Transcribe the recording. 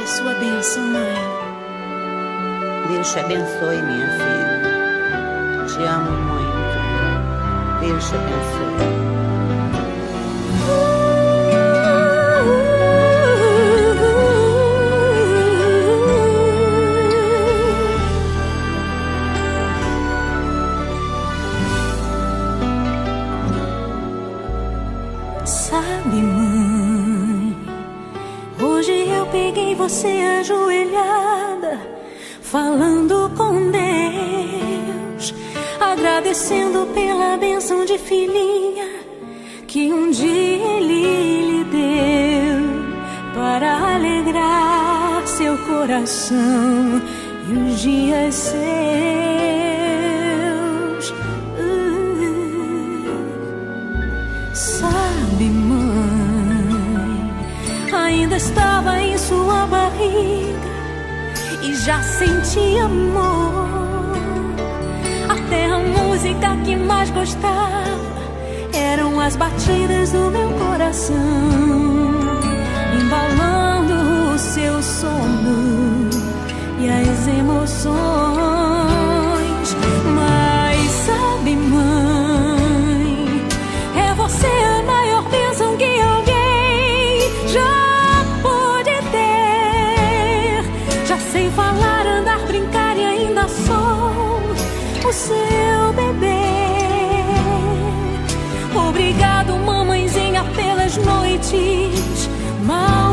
sua bênção, mãe. Deus te abençoe, minha filha. Te amo muito. Deus te abençoe. Sabe, mãe, hoje eu peguei você ajoelhada, falando com Deus, agradecendo pela bênção de filhinha que um dia Ele lhe deu, para alegrar seu coração e os dias seus. Sabe, mãe, ainda estava em sua barriga e já sentia amor. Até a música que mais gostava eram as batidas do meu coração, embalando o seu sono e as emoções. Mas sabe, mãe, é você a maior bênção que alguém já pôde ter. Já sei falar, andar, brincar e ainda sou o seu bebê. Obrigado, mamãezinha, pelas noites mal